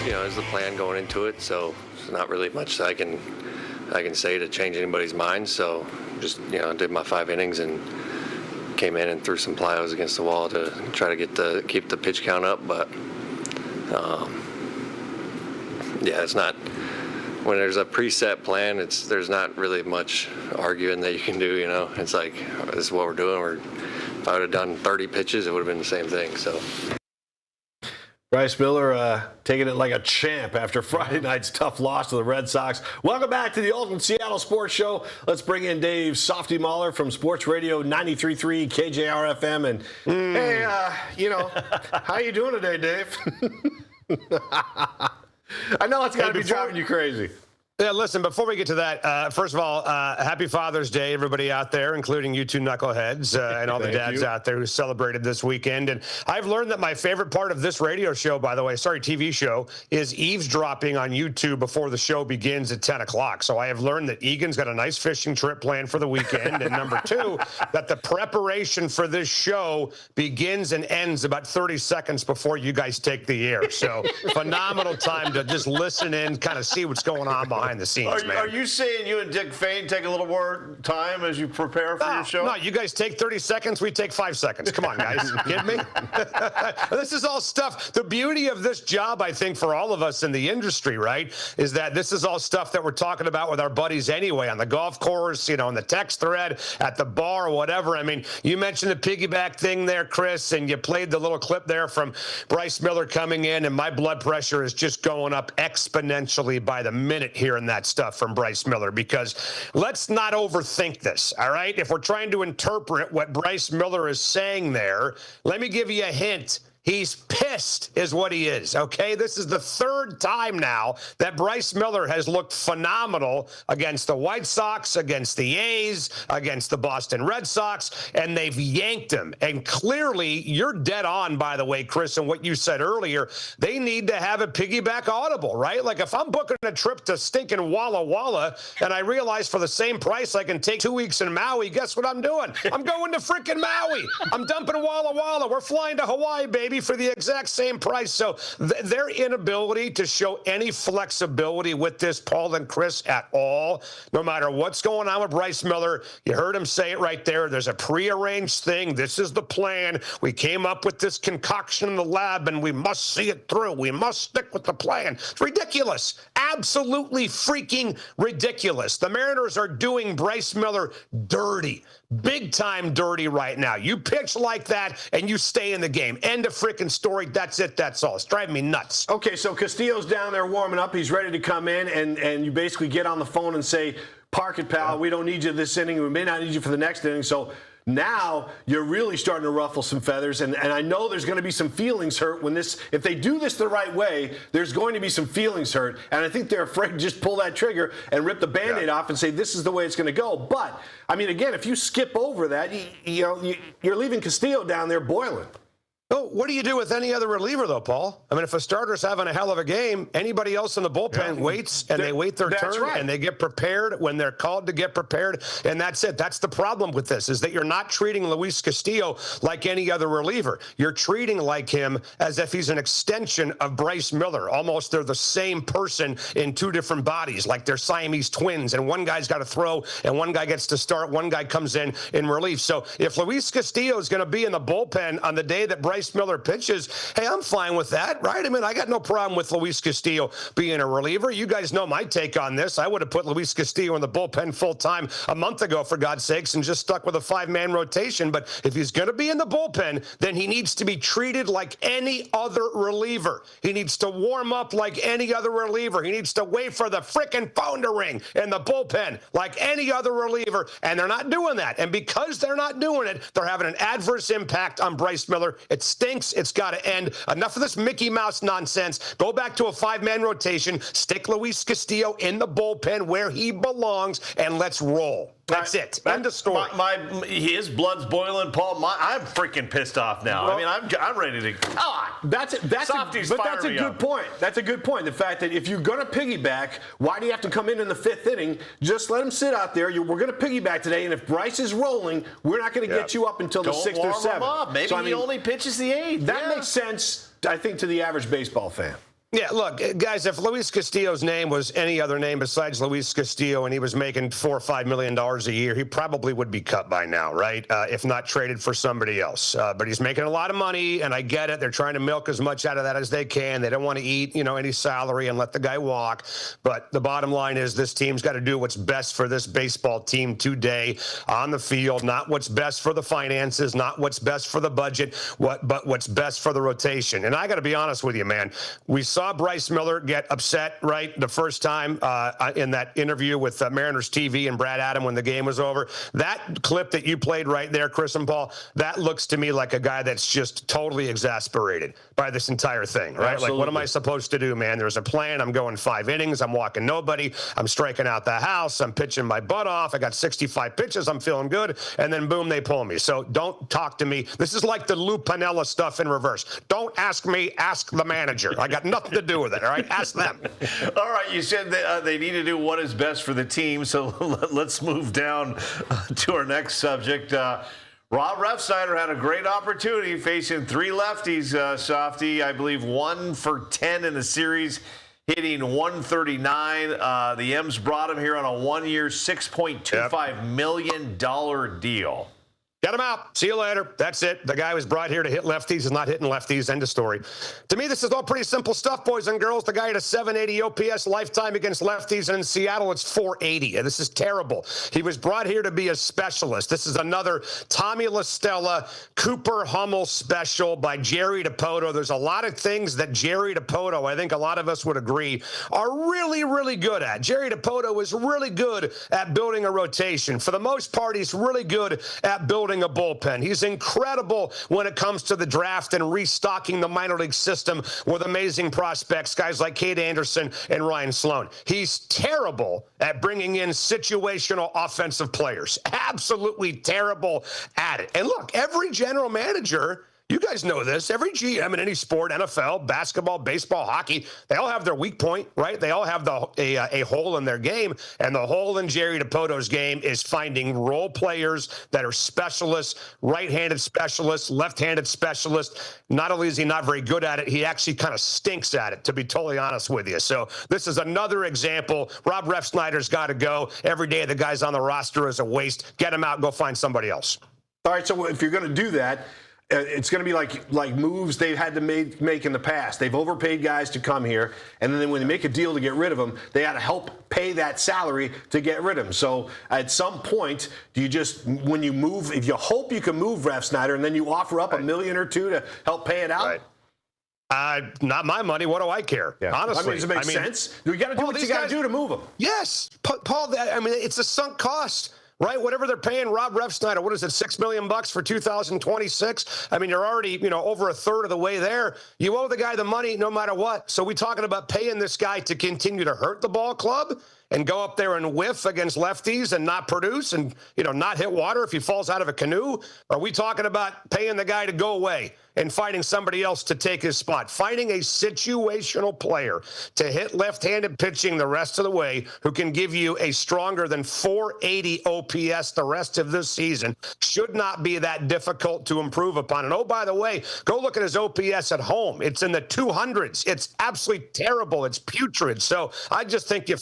is the plan going into it. So there's not really much that I can say to change anybody's mind. So just did my 5 innings and came in and threw some plyos against the wall to try to keep the pitch count up. But it's not. When there's a preset plan, there's not really much arguing that you can do. It's like, this is what we're doing. If I would have done 30 pitches, it would have been the same thing. So. Bryce Miller taking it like a champ after Friday night's tough loss to the Red Sox. Welcome back to the Ultimate Seattle Sports Show. Let's bring in Dave Softy Mahler from Sports Radio 93.3 KJR FM. And hey, how you doing today, Dave? I know it's got to be driving you crazy. Yeah, listen, before we get to that, first of all, happy Father's Day, everybody out there, including you two knuckleheads and all the dads out there who celebrated this weekend. And I've learned that my favorite part of this radio show, by the way, TV show, is eavesdropping on YouTube before the show begins at 10 o'clock. So I have learned that Egan's got a nice fishing trip planned for the weekend. And number two, that the preparation for this show begins and ends about 30 seconds before you guys take the air. So phenomenal time to just listen in, kind of see what's going on behind the scenes, man. Are you saying you and Dick Fain take a little more time as you prepare for your show? No, you guys take 30 seconds, we take 5 seconds. Come on, guys. You kidding me? This is all stuff. The beauty of this job, I think, for all of us in the industry, right, is that this is all stuff that we're talking about with our buddies anyway, on the golf course, on the text thread, at the bar, whatever. I mean, you mentioned the piggyback thing there, Chris, and you played the little clip there from Bryce Miller coming in, and my blood pressure is just going up exponentially by the minute here. That stuff from Bryce Miller, because let's not overthink this, all right? If we're trying to interpret what Bryce Miller is saying there, let me give you a hint. He's pissed is what he is, okay? This is the 3rd time now that Bryce Miller has looked phenomenal against the White Sox, against the A's, against the Boston Red Sox, and they've yanked him. And clearly, you're dead on, by the way, Chris, and what you said earlier. They need to have a piggyback audible, right? Like if I'm booking a trip to stinking Walla Walla and I realize for the same price I can take 2 weeks in Maui, guess what I'm doing? I'm going to freaking Maui. I'm dumping Walla Walla. We're flying to Hawaii, baby, for the exact same price. So their inability to show any flexibility with this, Paul and Chris, at all, no matter what's going on with Bryce Miller, you heard him say it right there. There's a prearranged thing. This is the plan. We came up with this concoction in the lab, and we must see it through. We must stick with the plan. It's ridiculous. Absolutely freaking ridiculous. The Mariners are doing Bryce Miller dirty. Big time dirty right now. You pitch like that and you stay in the game. End of freaking story. That's it. That's all. It's driving me nuts. Okay, so Castillo's down there warming up. He's ready to come in, and you basically get on the phone and say, park it, pal. We don't need you this inning. We may not need you for the next inning. So now you're really starting to ruffle some feathers, and I know there's going to be some feelings hurt when this, if they do this the right way, there's going to be some feelings hurt, and I think they're afraid to just pull that trigger and rip the Band-Aid off and say this is the way it's going to go. But, I mean, again, if you skip over that, you're leaving Castillo down there boiling. Oh, what do you do with any other reliever, though, Paul? I mean, if a starter's having a hell of a game, anybody else in the bullpen waits, and they wait their turn, and they get prepared when they're called to get prepared, and that's it. That's the problem with this, is that you're not treating Luis Castillo like any other reliever. You're treating like him as if he's an extension of Bryce Miller. Almost they're the same person in 2 different bodies, like they're Siamese twins, and one guy's got to throw, and one guy gets to start, one guy comes in relief. So if Luis Castillo is going to be in the bullpen on the day that Bryce Miller pitches, hey, I'm fine with that, right? I mean, I got no problem with Luis Castillo being a reliever. You guys know my take on this. I would have put Luis Castillo in the bullpen full-time a month ago, for God's sakes, and just stuck with a 5-man rotation. But if he's going to be in the bullpen, then he needs to be treated like any other reliever. He needs to warm up like any other reliever. He needs to wait for the frickin' phone to ring in the bullpen like any other reliever, and they're not doing that. And because they're not doing it, they're having an adverse impact on Bryce Miller. It stinks. It's got to end. Enough of this Mickey Mouse nonsense. Go back to a 5-man rotation. Stick Luis Castillo in the bullpen where he belongs, and let's roll. That's it. End of story. His blood's boiling, Paul. I'm freaking pissed off now. Well, I mean, I'm ready to. That's a good point. That's a good point. The fact that if you're going to piggyback, why do you have to come in the 5th inning? Just let him sit out there. We're going to piggyback today, and if Bryce is rolling, we're not going to get you up until the 6th or 7th. Maybe he only pitches the 8th. That makes sense, I think, to the average baseball fan. Yeah, look, guys, if Luis Castillo's name was any other name besides Luis Castillo and he was making $4 or $5 million a year, he probably would be cut by now, right? If not traded for somebody else. But he's making a lot of money, and I get it. They're trying to milk as much out of that as they can. They don't want to eat, any salary and let the guy walk. But the bottom line is this team's got to do what's best for this baseball team today on the field, not what's best for the finances, not what's best for the budget, but what's best for the rotation. And I got to be honest with you, man. We saw Bryce Miller get upset, right, the first time in that interview with Mariners TV and Brad Adam when the game was over. That clip that you played right there, Chris and Paul, that looks to me like a guy that's just totally exasperated by this entire thing, right? Absolutely. Like, what am I supposed to do, man? There's a plan. I'm going 5 innings. I'm walking nobody. I'm striking out the house. I'm pitching my butt off. I got 65 pitches. I'm feeling good. And then, boom, they pull me. So don't talk to me. This is like the Lou Piniella stuff in reverse. Don't ask me. Ask the manager. I got nothing to do with it, all right? Ask them. All right, you said that, they need to do what is best for the team, so let's move down to our next subject. Rob Refsnyder had a great opportunity facing 3 lefties, Softy. I believe 1 for 10 in the series, hitting 139. The M's brought him here on a 1-year, $6.25 million deal. Get him out. See you later. That's it. The guy was brought here to hit lefties is not hitting lefties. End of story. To me, this is all pretty simple stuff, boys and girls. The guy had a 780 OPS lifetime against lefties, and in Seattle, it's 480. And this is terrible. He was brought here to be a specialist. This is another Tommy La Stella, Cooper Hummel special by Jerry DiPoto. There's a lot of things that Jerry DiPoto, I think a lot of us would agree, are really, really good at. Jerry DiPoto is really good at building a rotation. For the most part, he's really good at building a bullpen. He's incredible when it comes to the draft and restocking the minor league system with amazing prospects, guys like Kate Anderson and Ryan Sloan. He's terrible at bringing in situational offensive players. Absolutely terrible at it. And look, every general manager, you guys know this, every GM in any sport, NFL, basketball, baseball, hockey, they all have their weak point, right? They all have a hole in their game, and the hole in Jerry DiPoto's game is finding role players that are specialists, right-handed specialists, left-handed specialists. Not only is he not very good at it, he actually kind of stinks at it, to be totally honest with you. So this is another example. Rob Refsnyder's got to go. Every day the guy's on the roster is a waste. Get him out and go find somebody else. All right, so if you're going to do that, it's going to be like moves they've had to make in the past. They've overpaid guys to come here, and then when they make a deal to get rid of them, they had to help pay that salary to get rid of them. So at some point, do you just, when you move, if you hope you can move Refsnyder, and then you offer up $1 million or $2 million to help pay it out? Right. Not my money. What do I care? Yeah. Honestly. Does it make sense? You got to do what you got to do to move them. Yes. Paul, it's a sunk cost. Right, whatever they're paying Rob Refsnyder, what is it, $6 million for 2026? I mean, you're already, over a third of the way there. You owe the guy the money no matter what. So we talking about paying this guy to continue to hurt the ball club and go up there and whiff against lefties and not produce and, not hit water if he falls out of a canoe? Are we talking about paying the guy to go away and finding somebody else to take his spot? Finding a situational player to hit left-handed pitching the rest of the way who can give you a stronger than 480 OPS the rest of this season should not be that difficult to improve upon. And, oh, by the way, go look at his OPS at home. It's in the 200s. It's absolutely terrible. It's putrid. So I just think you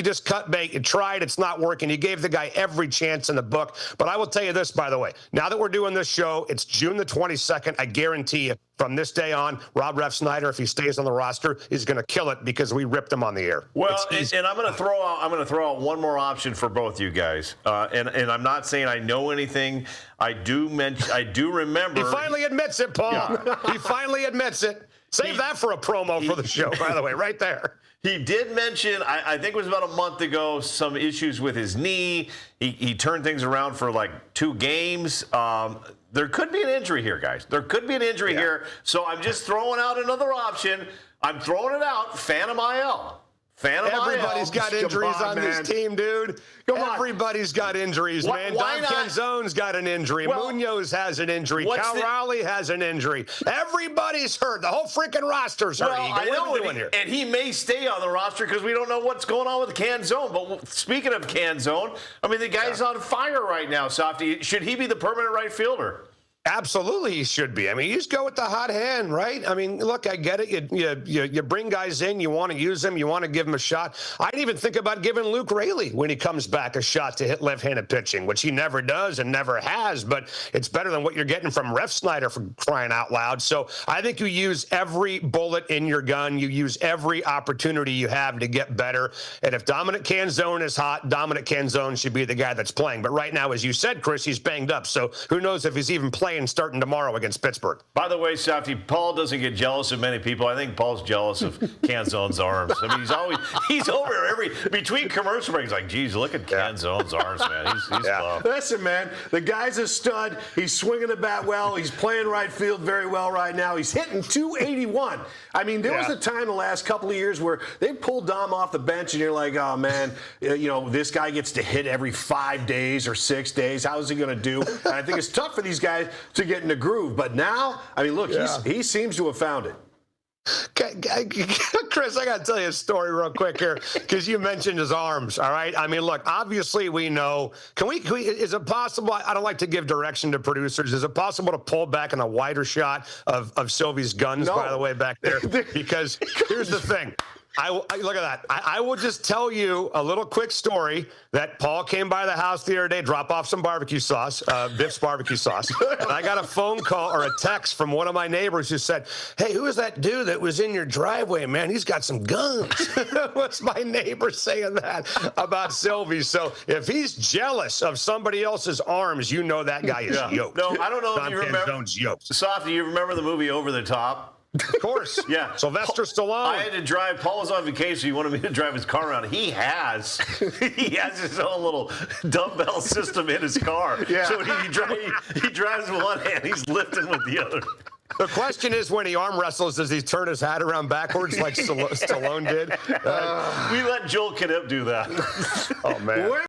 just cut bait. You tried. It's not working. You gave the guy every chance in the book. But I will tell you this, by the way. Now that we're doing this show, it's June the 22nd. I guarantee you, from this day on, Rob Refsnyder, if he stays on the roster, is going to kill it because we ripped him on the air. Well, and I'm going to throw out one more option for both you guys. And I'm not saying I know anything. I do remember. He finally admits it, Paul. Yeah. He finally admits it. Save that for a promo for the show, by the way, right there. He did mention, I think it was about a month ago, some issues with his knee. He turned things around for like 2 games. There could be an injury here, guys. There could be an injury here. So I'm just throwing out another option. I'm throwing it out. Phantom IL. Everybody's got injuries on this team, dude. Everybody's got injuries, man. Dom Canzone's got an injury. Munoz has an injury. Cal Raleigh has an injury. Everybody's hurt. The whole freaking roster's hurt. Well, I know, and he may stay on the roster because we don't know what's going on with Canzone. But speaking of Canzone, I mean, the guy's on fire right now, Softy. Should he be the permanent right fielder? Absolutely, he should be. I mean, you just go with the hot hand, right? I mean, look, I get it. You bring guys in, you want to use them, you want to give them a shot. I'd even think about giving Luke Raley, when he comes back, a shot to hit left-handed pitching, which he never does and never has, but it's better than what you're getting from Refsnyder, for crying out loud. So I think you use every bullet in your gun. You use every opportunity you have to get better. And if Dominic Canzone is hot, Dominic Canzone should be the guy that's playing. But right now, as you said, Chris, he's banged up. So who knows if he's even playing starting tomorrow against Pittsburgh. By the way, Softy, Paul doesn't get jealous of many people. I think Paul's jealous of Canzone's arms. I mean, he's over between commercial breaks, like, geez, look at Canzone's arms, man. He's tough. Listen, man, the guy's a stud. He's swinging the bat well. He's playing right field very well right now. He's hitting .281. I mean, there was a time the last couple of years where they pulled Dom off the bench, and you're like, oh, man, this guy gets to hit every 5 days or 6 days. How is he going to do? And I think it's tough for these guys to get in the groove. But now, I mean, look, he seems to have found it. Chris, I got to tell you a story real quick here, because you mentioned his arms, all right? I mean, look, obviously we know. Can we is it possible, I don't like to give direction to producers, is it possible to pull back in a wider shot of Sylvie's guns, by the way, back there? Because here's the thing. Look at that. I will just tell you a little quick story that Paul came by the house the other day, drop off some barbecue sauce, Biff's barbecue sauce. And I got a phone call or a text from one of my neighbors who said, hey, who is that dude that was in your driveway, man? He's got some guns. What's my neighbor saying that about Sylvie? So if he's jealous of somebody else's arms, you know that guy is yoked. No, I don't know if you remember. Yoked. Softy, you remember the movie Over the Top? Of course. Yeah. Sylvester Stallone. I had to drive. Paul was on vacation. He wanted me to drive his car around. He has his own little dumbbell system in his car. Yeah. So he drives with one hand. He's lifting with the other. The question is, when he arm wrestles, does he turn his hat around backwards like Stallone did? We let Joel Knipp do that. Oh, man.